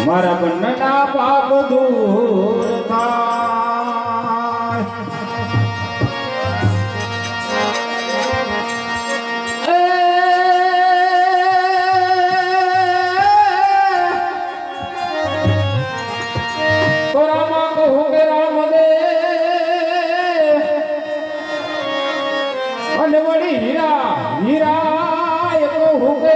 મારા બંનેના પાપ દૂર થાય તો રામા કહું કે રામ દે અને વળી હીરા હીરા એ કહું કે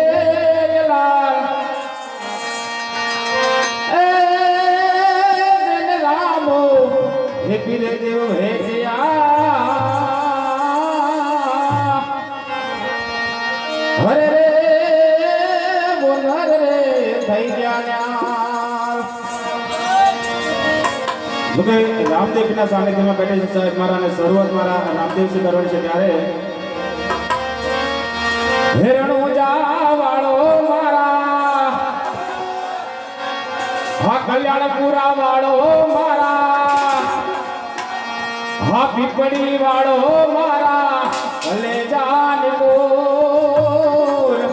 हे पीरे देव हे जिया हरे रे बोल हरे रे થઈ ગયા मुझे रामदेव के सानिध्य में बैठे साहेब मारा ने शुरुआत मारा रामदेव से करવાની છે ત્યારે હેરણો જાવાળો મારા હા કલ્યાણપુરા વાળો મારા હા પીપળી વાળો મારા ભલે જાન બોલ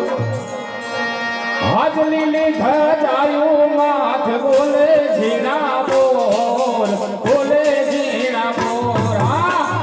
હાજ લીલી ધજાયું માથ બોલે ઝીણા બોલ બોલે ઝીણા બોલ હા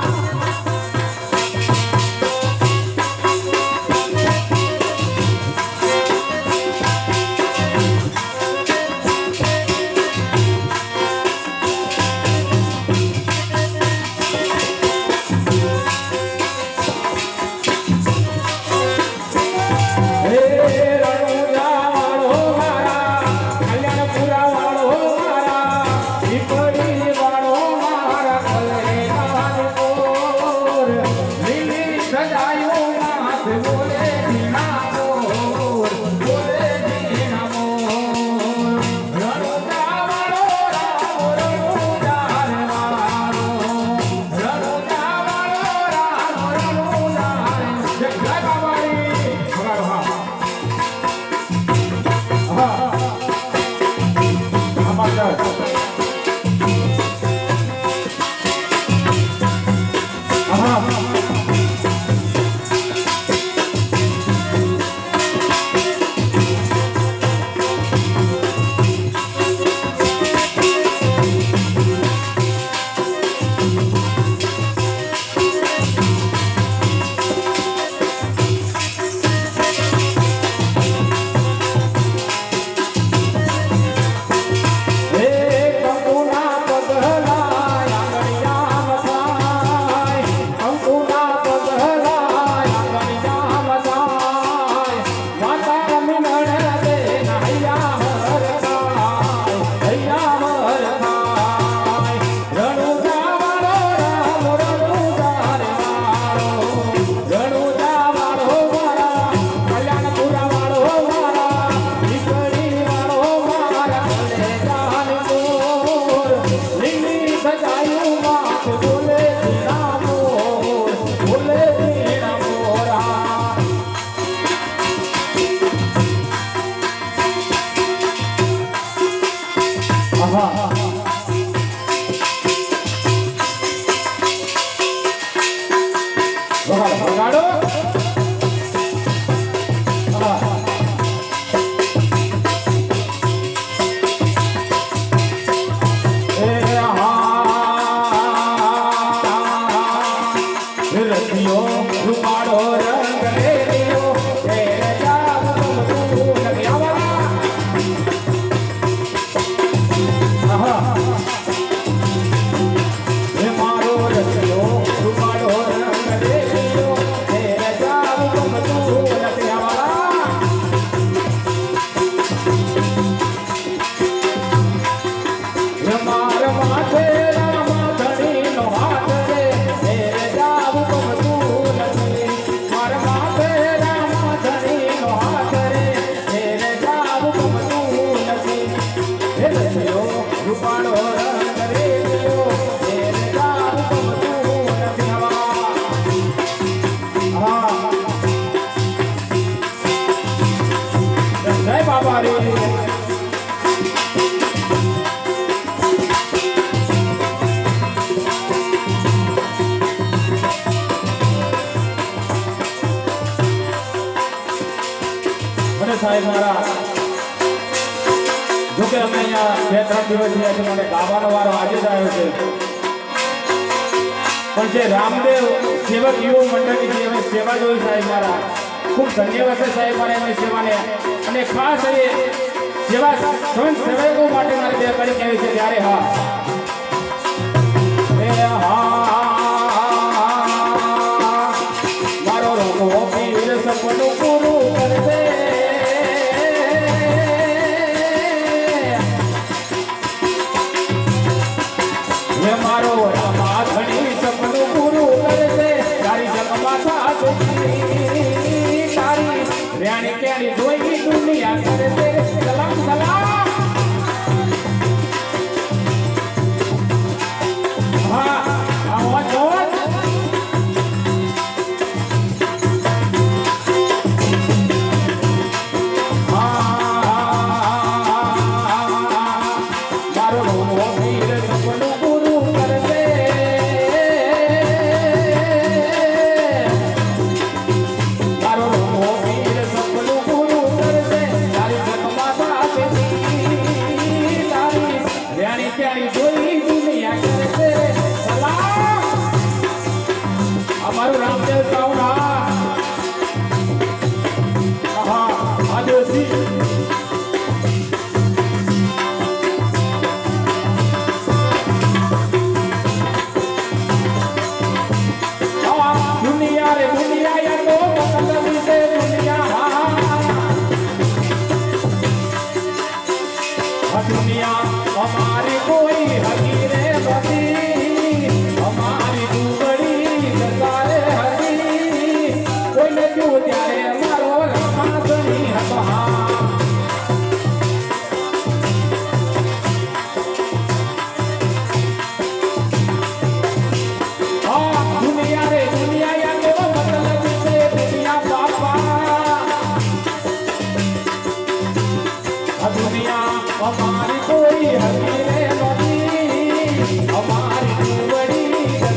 સાહેબ સાહેબ મારા જોકે અમે અહીંયા 2-3 દિવસથી આજે મને ગાવાનો વારો આજે જ આવ્યો છે પણ જે રામદેવ સેવક યુવક મંડળની જે અમે સેવા જોઈ સાહેબ મારા ખૂબ ધન્યવાદ છે સાહેબ મારે એમની સેવાને અને ખાસ એ સેવા સંત સેવકો માટે મારે બે કરી કહેવી છે ત્યારે હા એ મારો રોગો પીર સપનું પૂરું કરશે હે મારો રામા ઘણી સપનું પૂરું કરશે તારી જગમાં સાથ તારી રેણી કેણી જોઈ દુનિયા કરશે સલામ સલામ હા આવો જો મારો રોગો પીર સપનું પૂરું કરશે મારો રોગો પીર સપનું પૂરું કરશે તારી જગમાં સાથ તારી રેણી કેણી જોઈ દુનિયા કરશે સલામ અમારું રામદેવ સાઉના હા આદિવાસી दुनिया रे दुनिया या तो मतलब से दुनिया दुनिया हमारी कोई हकीरे बदी हमारी दुबड़ी सारे हरी कोई न क्यों त्यारे मारो रामा सनी हवा दुनिया रे दुनिया या तो मतलब से दुनिया बापा दुनिया हमारी कोई हकीरे बदी हमारी दुबड़ी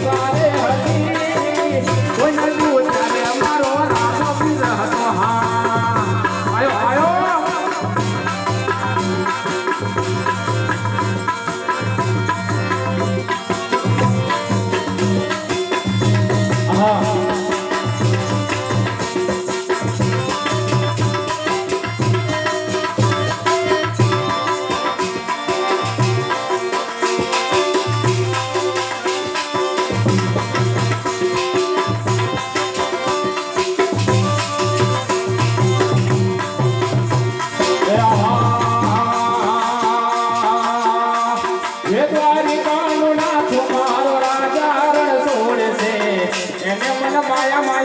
सारे हरी कोई न पूछे हमारो राम पीर हतो हाँ आयो आयो हाँ ये तो